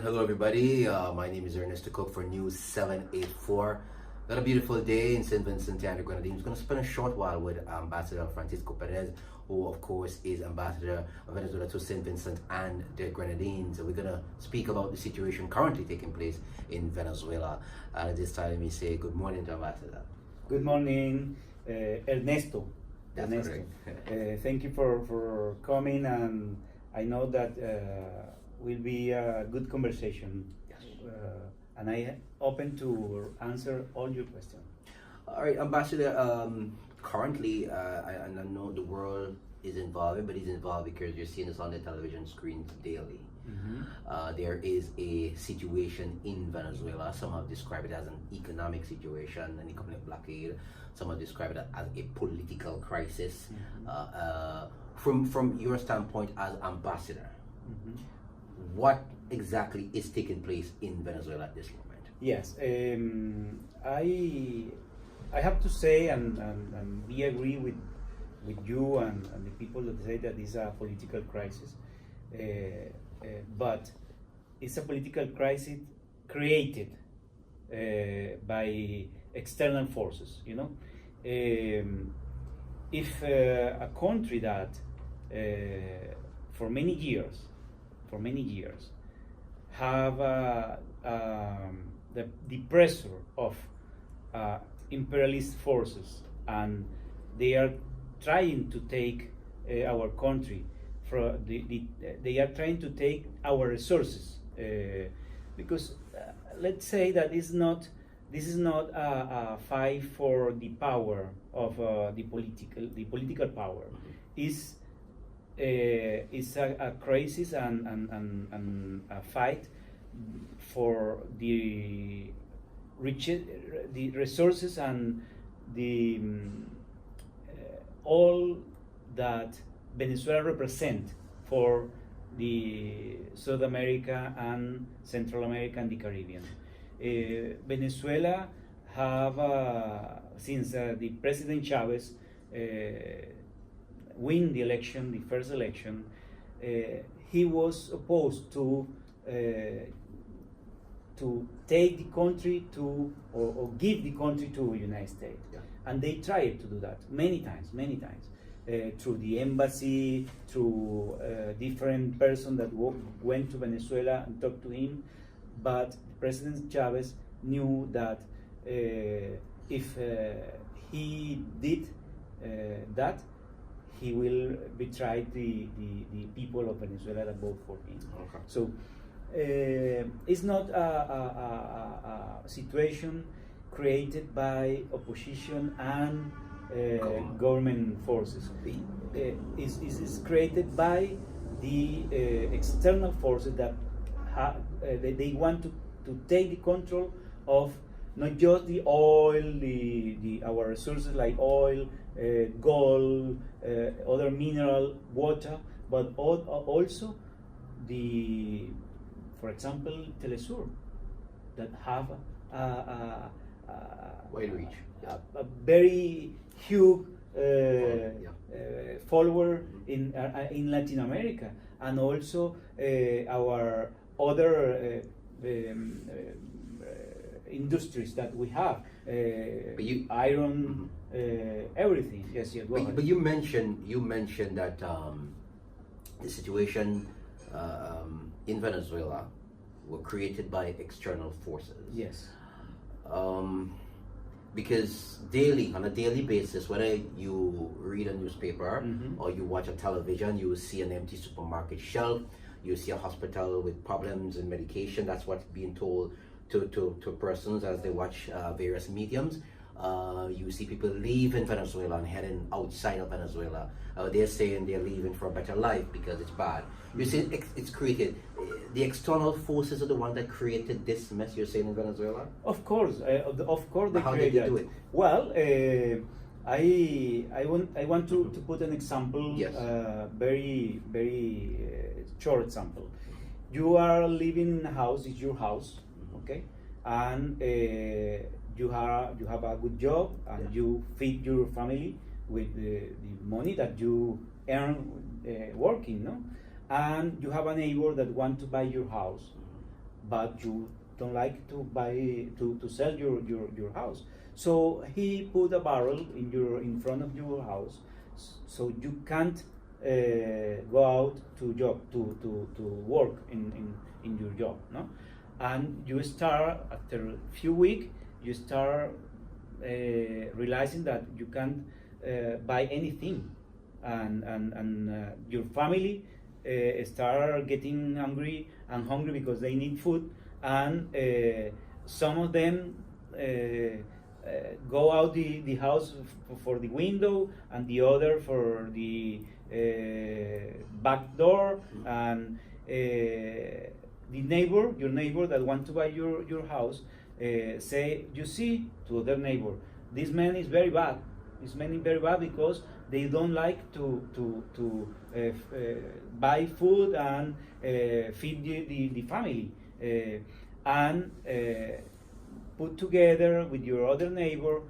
Hello everybody, my name is Ernesto Cook for News 784. Got a beautiful day in St. Vincent and the Grenadines. Going to spend a short while with Ambassador Francisco Perez, who of course is Ambassador of Venezuela to St. Vincent and the Grenadines. We're going to speak about the situation currently taking place in Venezuela. At this time, let me say good morning to Ambassador. Good morning, Ernesto. That's Ernesto. correct. Thank you for coming, and I know that will be a good conversation. Yes. And I open to answer all your questions. All right, Ambassador. Currently, I know the world is involved, but it's involved because you're seeing this on the television screens daily. Mm-hmm. There is a situation in Venezuela. Some have described it as an economic situation, an economic blockade. Some have described it as a political crisis. Mm-hmm. From your standpoint as ambassador, Mm-hmm. what exactly is taking place in Venezuela at this moment? Yes, I have to say, and we agree with you and the people that say that it's a political crisis, but it's a political crisis created by external forces. You know, if a country that for many years have the pressure of imperialist forces, and they are trying to take our country they are trying to take our resources, because let's say that this is not a fight for the power of the political power. Is a crisis and a fight for the resources and the all that Venezuela represent for the South America and Central America and the Caribbean. Venezuela have since the President Chavez win the election, the first election, he was opposed to take the country to or give the country to the United States. Yeah. And they tried to do that many times, through the embassy, through different persons that went to Venezuela and talked to him. But President Chavez knew that if he did that, he will betray the people of Venezuela that vote for him. Okay. So it's not a situation created by opposition and government forces. It's created by the external forces that they want to take the control of not just the oil, our resources like oil, gold, other mineral, water, but also for example, Telesur, that have Wide reach. Yeah. a very huge follower in Latin America, and also our other industries that we have, iron, everything. Yes, go ahead. But you mentioned that the situation in Venezuela were created by external forces. Yes. Because on a daily basis, whether you read a newspaper or you watch a television, you will see an empty supermarket shelf, you see a hospital with problems in medication. That's what's being told to persons as they watch various mediums. You see people leaving Venezuela and heading outside of Venezuela. They're saying they're leaving for a better life because it's bad. You see, it's created. The external forces are the one that created this mess you're saying in Venezuela? Of course, they How create did you that. do it? Well, I want to put an example, Yes. Very short example. You are living in a house, it's your house, okay, and you have a good job, and you feed your family with the money that you earn working, no? And you have a neighbor that want to buy your house, but you don't like to buy to sell your house. So he put a barrel in front of your house, so you can't go out to work in your job, no? And you start, after a few weeks, you start realizing that you can't buy anything, and your family start getting hungry because they need food, and some of them go out the house for the window, and the other for the back door, and your neighbor that want to buy your house say, you see, to other neighbor, this man is very bad. This man is very bad because they don't like to buy food and feed the family, and put together with your other neighbor,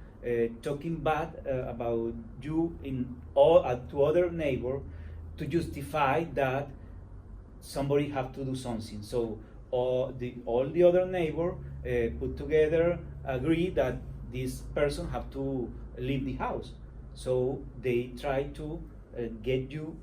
talking bad about you to other neighbor, to justify that somebody have to do something. So all the other neighbor put together, agree that this person have to leave the house. So they try to get you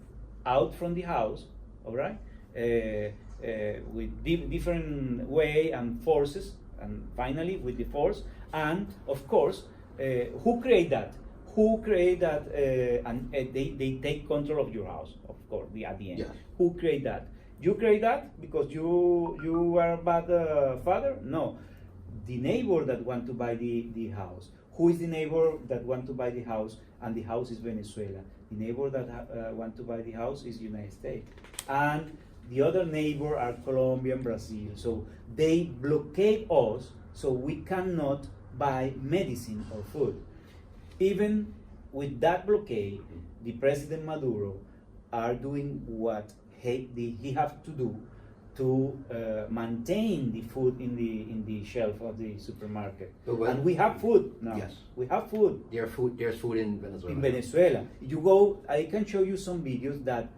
out from the house, all right, with different way and forces, and finally with the force. And of course, who create that? And they take control of your house, of course, at the end. Yes. Who create that? You create that because you are a bad father? No. The neighbor that want to buy the house. Who is the neighbor that want to buy the house? And the house is Venezuela. The neighbor that want to buy the house is United States. And the other neighbor are Colombia and Brazil. So they blockade us, so we cannot buy medicine or food. Even with that blockade, the President Maduro are doing what he have to do to maintain the food in the shelf of the supermarket. And we have food now. Yes. We have food. There's food in Venezuela. In Venezuela. You go, I can show you some videos that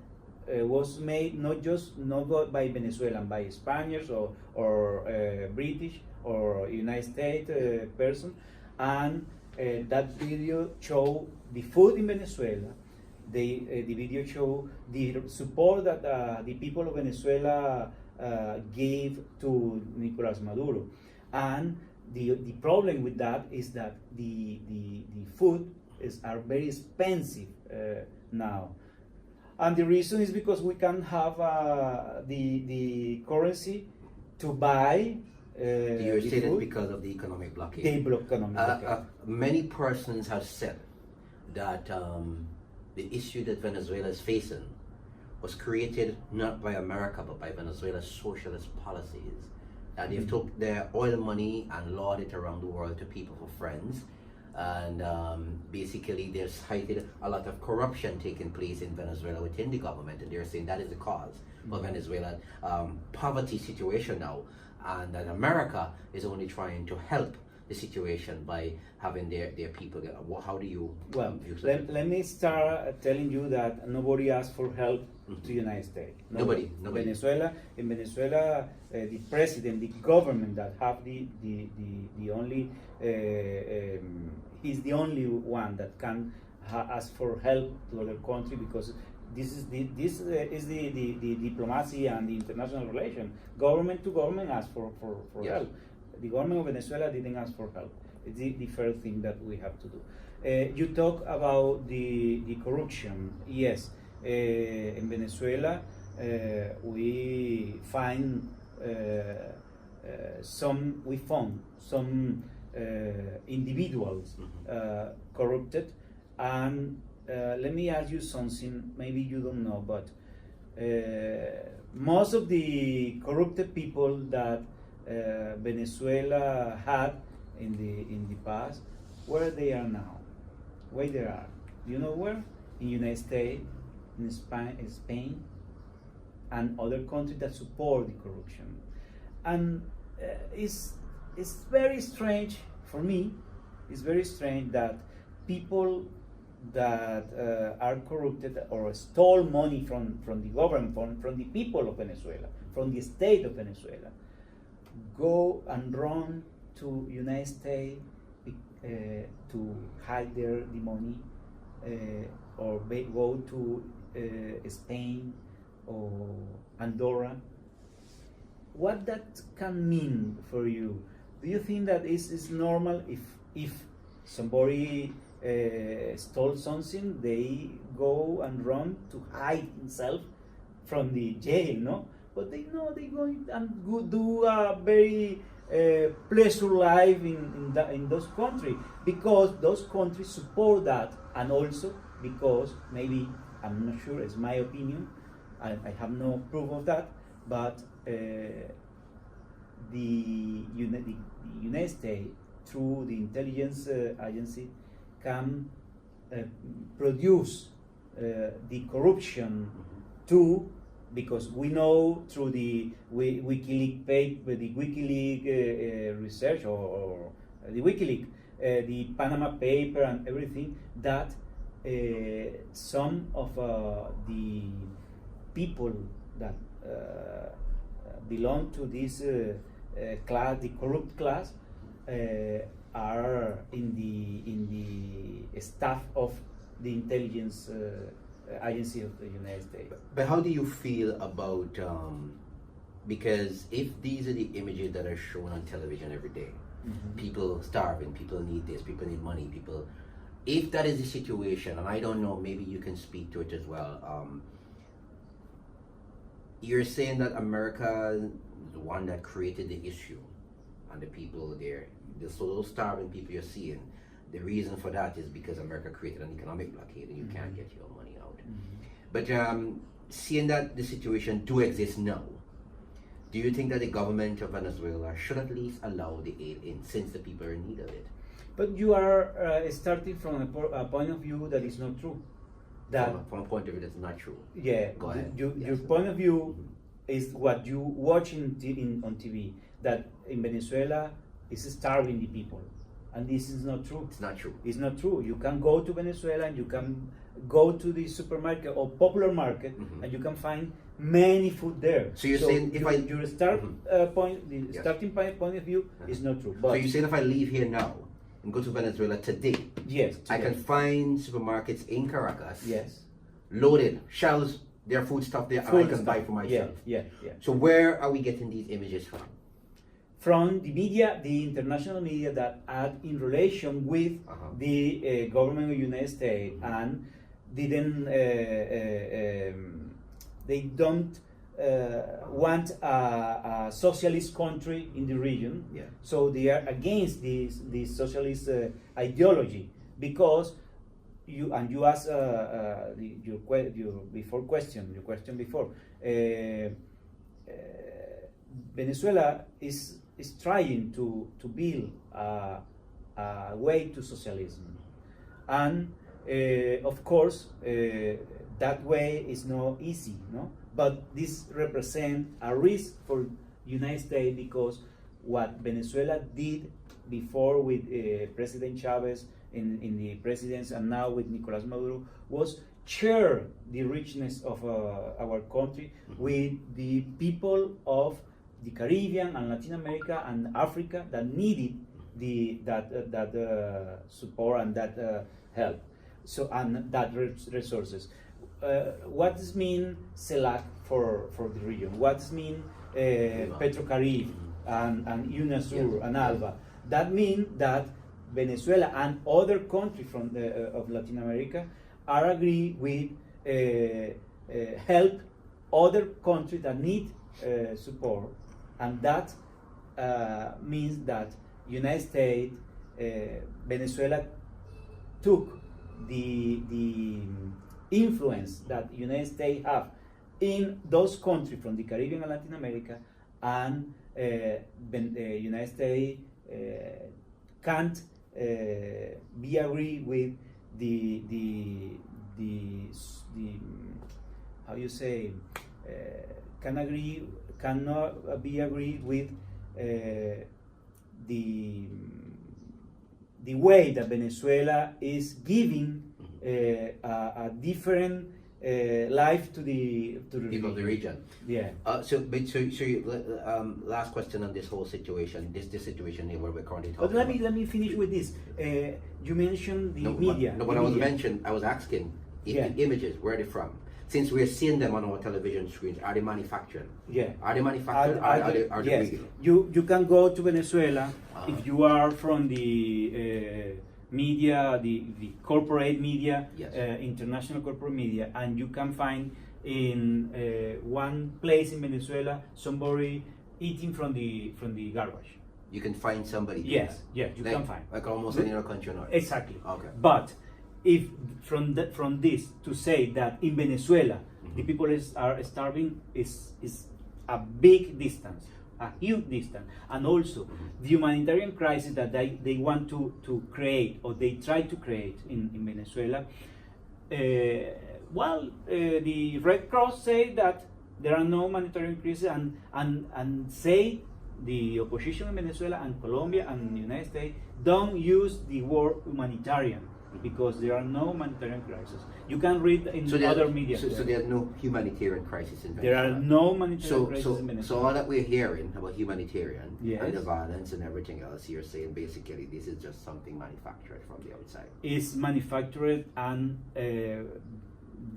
was made not by Venezuelan, by Spaniards or British or United States person, and that video show the food in Venezuela. The video show the support that the people of Venezuela gave to Nicolas Maduro, and the problem with that is that the food are very expensive now. And the reason is because we can have the currency to buy. You say that because of the economic blockade. The economic blockade. Many persons have said that the issue that Venezuela is facing was created not by America but by Venezuela's socialist policies. And they've took their oil money and lauded it around the world to people for friends. And basically there's cited a lot of corruption taking place in Venezuela within the government, and they're saying that is the cause for Venezuela poverty situation now, and that America is only trying to help the situation by having their people get. How do you view let me start telling you that nobody asked for help to the United States. Nobody. In Venezuela, the president, the government that have the only he's the only one that can ask for help to other country, because this is the diplomacy and the international relation. Government to government ask for Yes. help. The government of Venezuela didn't ask for help. It's the first thing that we have to do. You talk about the corruption. Yes, in Venezuela we found some individuals corrupted, and let me ask you something. Maybe you don't know, but most of the corrupted people that Venezuela had in the past, where they are now? Where they are? Do you know where? In United States, in Spain, and other countries that support the corruption. And it's very strange for me. It's very strange that people that are corrupted or stole money from the government, from the people of Venezuela, from the state of Venezuela, go and run to United States to hide the money, or go to Spain or Andorra. What that can mean for you? Do you think that is normal if somebody stole something, they go and run to hide himself from the jail, no? But they know they going and go do a very pleasure life in those countries, because those countries support that, and also because maybe, I'm not sure, it's my opinion, I have no proof of that, but the United States, through the intelligence agency, can produce the corruption too, because we know through the WikiLeaks paper, the WikiLeaks research, or the WikiLeaks, the Panama paper and everything, that some of the people that belong to this class, the corrupt class, are in the staff of the intelligence agency of the United States. But how do you feel about, because if these are the images that are shown on television every day, people starving, people need this, people need money, people, if that is the situation, and I don't know, maybe you can speak to it as well, you're saying that America is the one that created the issue, and the people there, so those starving people you're seeing, the reason for that is because America created an economic blockade and you can't get your money out. But seeing that the situation do exist now, do you think that the government of Venezuela should at least allow the aid in, since the people are in need of it? But you are starting from a point of view that is not true. That from a point of view that's not true. Yeah, go ahead. Your point of view is what you watch on TV, that in Venezuela is starving the people, and this is not true. It's not true. It's not true. You can go to Venezuela and you can go to the supermarket or popular market, and you can find many food there. So you're saying if your starting point of view is not true. But so you're saying if I leave here now and go to Venezuela today, yes, I can find supermarkets in Caracas, yes, loaded shelves, their food stuff there, and I can buy for myself. Yeah. So where are we getting these images from? From the media, the international media that are in relation with the government of the United States, and didn't they don't want a socialist country in the region. Yeah. So they are against this socialist ideology, because you asked your question before. Venezuela is trying to build a way to socialism, and of course that way is not easy, no? But this represents a risk for United States, because what Venezuela did before with President Chavez in the presidency, and now with Nicolas Maduro, was share the richness of our country with the people of the Caribbean and Latin America and Africa that needed that support and that help. So, and that resources. What does mean CELAC for the region? What does mean Petrocaribe and UNASUR and ALBA? That means that Venezuela and other countries from of Latin America are agree with help other countries that need support, and that means that United States, Venezuela took the influence that United States have in those countries from the Caribbean and Latin America, and the United States can't be agree with the how you say cannot be agreed with the way that Venezuela is giving a different life to the people of the region. Yeah. Last question on this whole situation, this situation here where we're currently talking. But let me finish with this. You mentioned the media. No, but I was asking if the images, where are they from? Since we're seeing them on our television screens, are they manufactured? Yeah. Are they manufactured? Are they yes. real? You can go to Venezuela if you are from the media, the corporate media, Yes. International corporate media, and you can find in one place in Venezuela somebody eating from the garbage. You can find somebody. Yes, yes, you like, can find. like almost any other country on earth. Exactly. Okay. But if from this to say that in Venezuela the people are starving is a big distance, a huge distance, and also the humanitarian crisis that they want to create, or they try to create in Venezuela. The Red Cross say that there are no humanitarian crises, and say the opposition in Venezuela and Colombia and the United States don't use the word humanitarian, because there are no humanitarian crises. You can read in other media. So there's no humanitarian crisis in Venezuela. There are no humanitarian crises in Venezuela. So all that we're hearing about humanitarian Yes. and the violence and everything else, you're saying basically this is just something manufactured from the outside. Is manufactured, and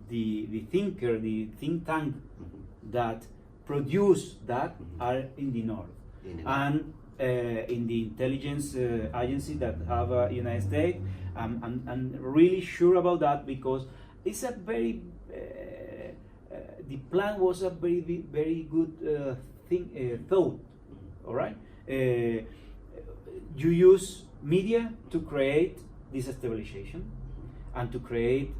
the think tank that produce that are in the north, and in the intelligence agency that have United States. I'm really sure about that, because it's a very the plan was a very good thought. All right, you use media to create this stabilization and to create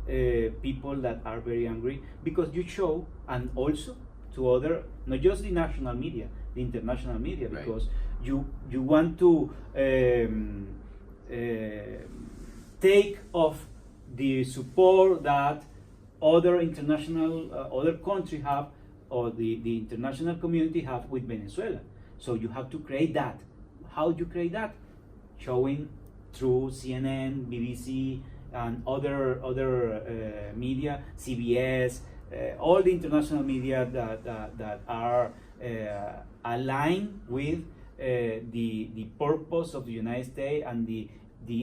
people that are very angry, because you show, and also to other, not just the national media, the international media, because you want to take off the support that other international other countries have, or the international community have with Venezuela. So you have to create that. How do you create that? Showing through CNN, BBC, and other media, CBS, all the international media that are aligned with the purpose of the United States, and the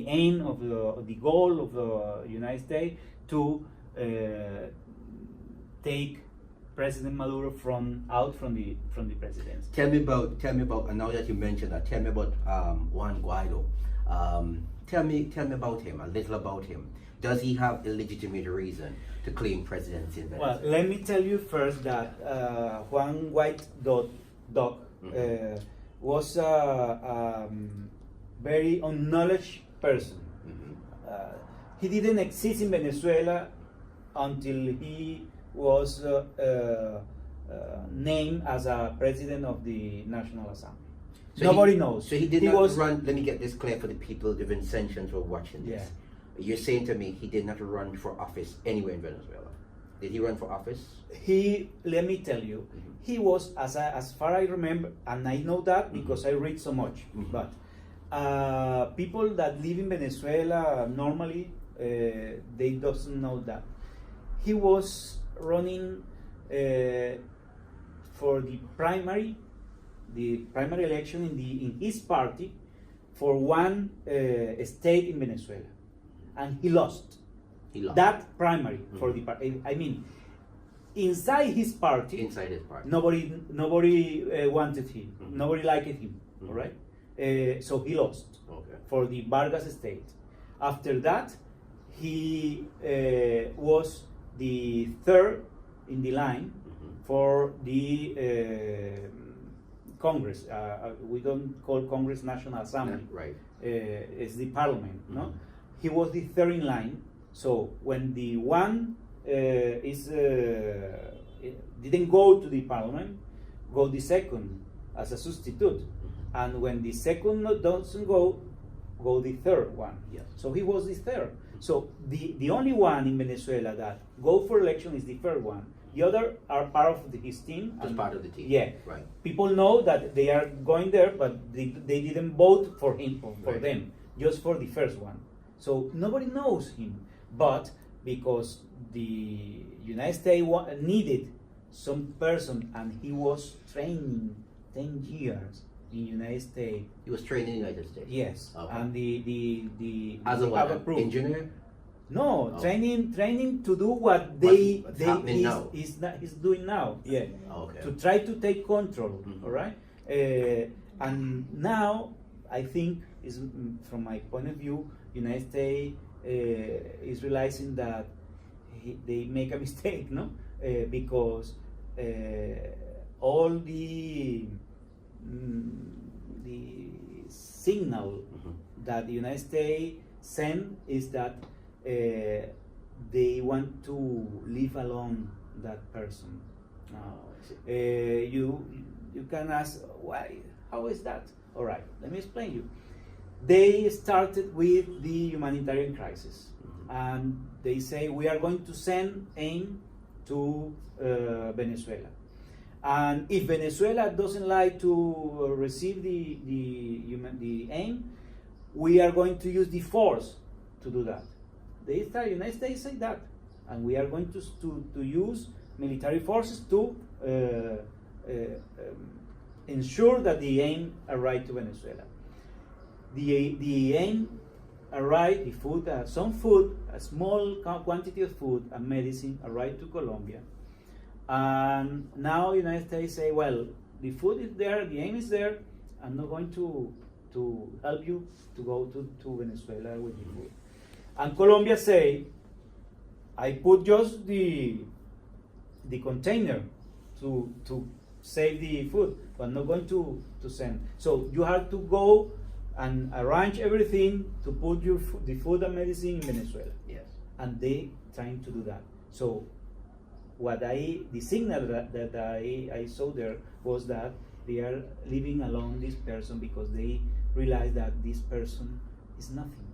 aim of the goal of the United States to take President Maduro from the presidency. Tell me about. And now that you mentioned that, tell me about Juan Guaido. Tell me about him, a little about him. Does he have illegitimate reason to claim presidency in Venezuela? Well, let me tell you first that Juan Guaido was a very unknowledge person. He didn't exist in Venezuela until he was named as a president of the National Assembly. So nobody knows. So he did not run. Let me get this clear for the people, the Vincentians who are watching this. Yeah. You're saying to me he did not run for office anywhere in Venezuela. Did he run for office? Let me tell you, he was, as far I remember, and I know that because I read so much. But people that live in Venezuela normally, they doesn't know that he was running for the primary election in his party for one state in Venezuela, and he lost. That primary for the party. I mean, inside his party, nobody wanted him. Nobody liked him. All right, so he lost for the Vargas state. After that, he was the third in the line for the Congress. We don't call Congress National Assembly. Right. It's the parliament. No, he was the third in line. So when the one didn't go to the parliament, go the second as a substitute, and when the second doesn't go the third one. Yes. So he was the third. So the only one in Venezuela that go for election is the third one. The other are part of his team. As part of the team. Yeah. Right. People know that they are going there, but they didn't vote for him or for them, just for the first one. So nobody knows him. But because the United States needed some person, and he was training 10 years in United States. He was trained in the United States. Yes, Okay. and the As a they what? have approved. Engineer? No, Oh. training to do what What's happening now? he's doing now. Yeah, Okay. to try to take control. Mhm. All right, and now I think is from my point of view, United States is realizing that they make a mistake, no, because all the signal Mhm. that the United States send is that they want to leave alone that person. You can ask why? How is that? All right, let me explain you. They started with the humanitarian crisis, and they say we are going to send aid to Venezuela, and if Venezuela doesn't like to receive the aid, we are going to use the force to do that. The United States say that, and we are going to use military forces to ensure that the aid arrive to Venezuela. The aid arrive, the food, some food, a small quantity of food and medicine arrive to Colombia, and now the United States say, well, the food is there, the aid is there, I'm not going to help you to go to Venezuela with the food. And Colombia say, I put just the container to save the food, but I'm not going to send. So you have to go and arrange everything to put the food and medicine in Venezuela. Yes. And they trying to do that. So the signal that I saw there was that they are leaving alone this person because they realize that this person is nothing.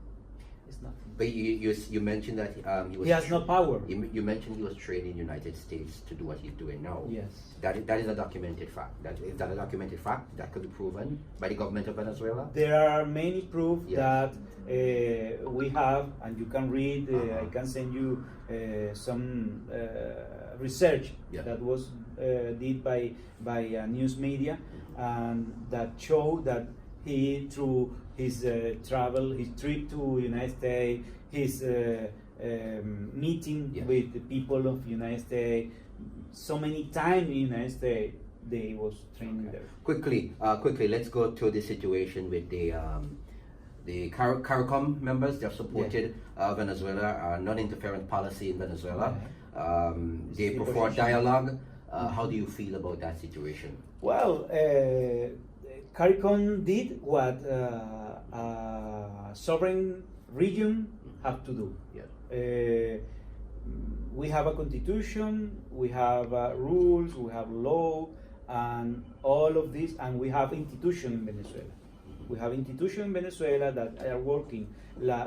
It's nothing. But you mentioned that He has no power. You mentioned he was trained in the United States to do what he's doing now. Yes. That is a documented fact. Is that a documented fact that could be proven by the government of Venezuela? There are many proof Yes. that we have, and you can read. Uh-huh. I can send you some research Yeah. that was did by news media, and that show that he, through his travel, his trip to United States, his meeting Yes. with the people of United States, so many times in United States, they was training there. Quickly, let's go to the situation with the CARICOM members. They've supported Venezuela, non-interference policy in Venezuela. They Still prefer position. dialogue. How do you feel about that situation? Well, CARICOM did what sovereign region have to do. Yes. We have a constitution, we have rules, we have law, and all of this, and we have institutions in Venezuela. We have institutions in Venezuela that are working.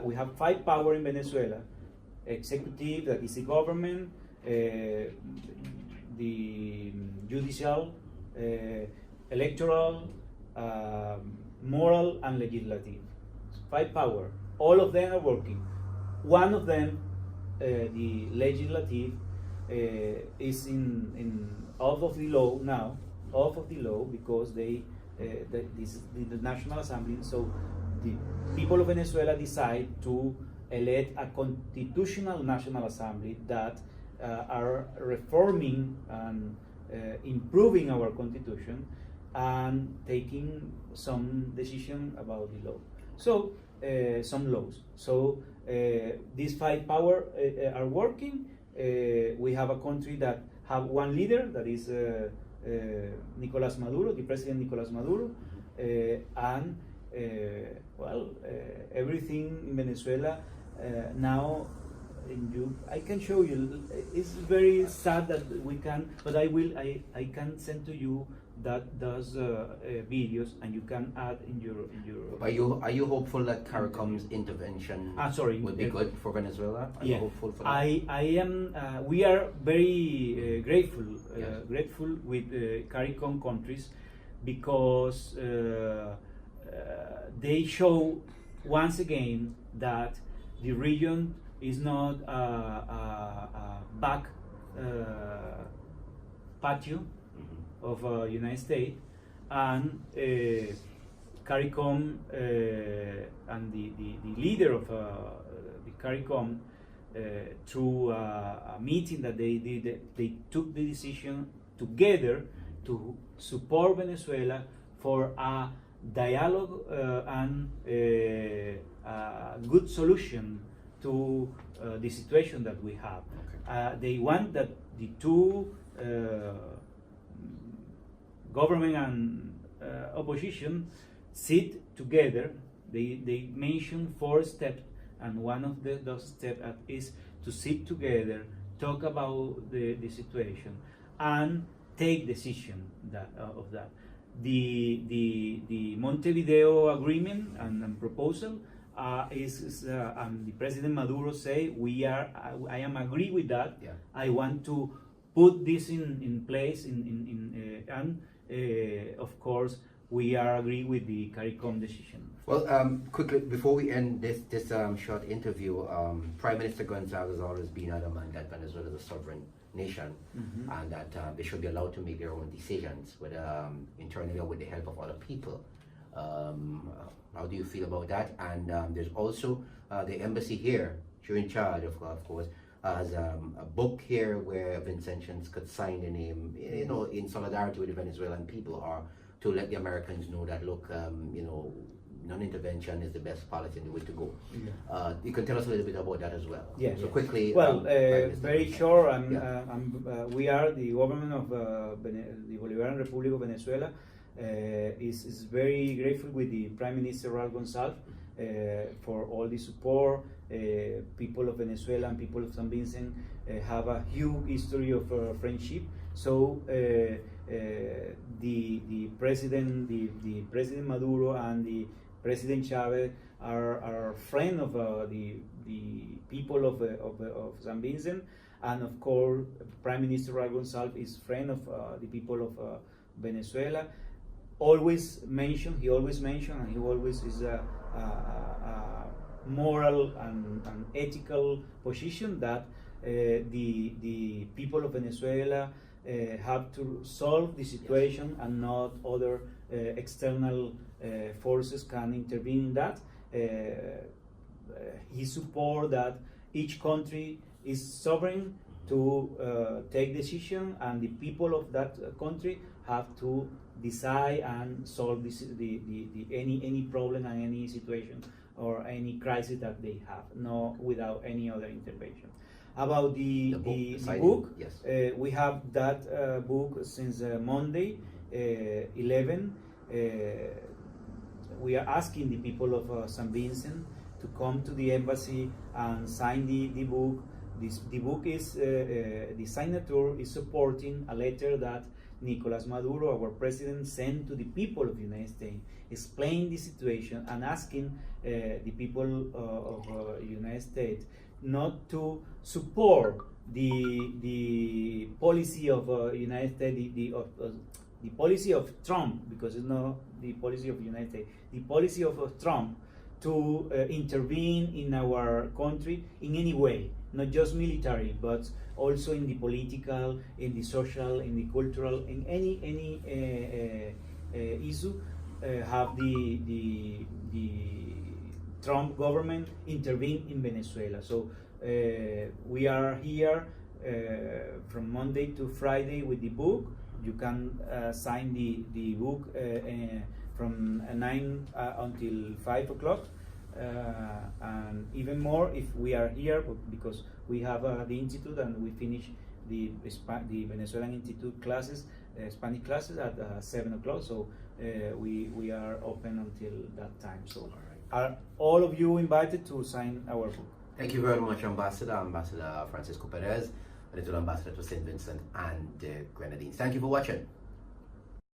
We have 5 power in Venezuela: executive, that is the government, the judicial, electoral, moral, and legislative. 5 power. All of them are working. One of them, the legislative, is in off of the law now, off of the law, because this is the National Assembly. So the people of Venezuela decide to elect a constitutional National Assembly that are reforming and improving our constitution and taking some decision about the law. So some laws. So these 5 power are working. We have a country that have one leader, that is Nicolás Maduro, the President Nicolás Maduro, and everything in Venezuela now. I can show you. It's very sad that we can, but I can send to you that does videos, and you can add in your. Are you hopeful that CARICOM's intervention would be good for Venezuela? Are you hopeful for that? I am. We are very grateful. Yes. Grateful with CARICOM countries, because they show once again that the region is not a back patio of United States, and CARICOM and the leader of the CARICOM, through a meeting that they did, they took the decision together to support Venezuela for a dialogue and a good solution to the situation that we have. Okay. They want that the two government and opposition sit together. They mention 4 steps, and one of those steps is to sit together, talk about the situation, and take decision of that. The Montevideo agreement and proposal is and the President Maduro say I am agree with that. Yeah. I want to put this in place and of course we are agree with the CARICOM decision. Well, quickly before we end this short interview, Prime Minister Gonzalez has always been adamant that Venezuela is a sovereign nation, and that they should be allowed to make their own decisions, whether internally or with the help of other people. How do you feel about that? And there's also the embassy here, you're in charge of course, has a book here where Vincent could sign the name, you know, in solidarity with the Venezuelan people, or to let the Americans know that, look, you know, non-intervention is the best policy and the way to go. Yeah. You can tell us a little bit about that as well. Yeah. So quickly. Well, very sure. We are the government of the Bolivarian Republic of Venezuela. Is very grateful with the Prime Minister Raul Gonzalez for all the support. People of Venezuela and people of San Vincent have a huge history of friendship. So the President Maduro and the President Chavez are friends of the people of San Vincent, and of course Prime Minister Raul Gonzalez is friend of the people of Venezuela. He always mentioned, and he always is a moral and ethical position that the people of Venezuela have to solve the situation, and not other external forces can intervene in that. He support that each country is sovereign to take decision, and the people of that country have to decide and solve any problem and any situation or any crisis that they have, no, without any other intervention. About the book, yes. We have that book since Monday, 11. We are asking the people of San Vincent to come to the embassy and sign the book. The book is, the signature is supporting a letter that Nicolas Maduro, our president, sent to the people of the United States, explain the situation and asking the people of the United States not to support the policy of United States, the policy of Trump, because it's not the policy of the United States, the policy of Trump to intervene in our country in any way, not just military, but also in the political, in the social, in the cultural, in any issue. Have the Trump government intervene in Venezuela. So we are here from Monday to Friday with the book. You can sign the book from 9 until 5 o'clock. And even more if we are here, because we have the institute and we finish the Venezuelan Institute classes, Spanish classes at 7 o'clock. So we are open until that time. So are all of you invited to sign our book. Thank you very much, Ambassador Francisco Perez, Venezuelan Ambassador to St. Vincent and Grenadines. Thank you for watching.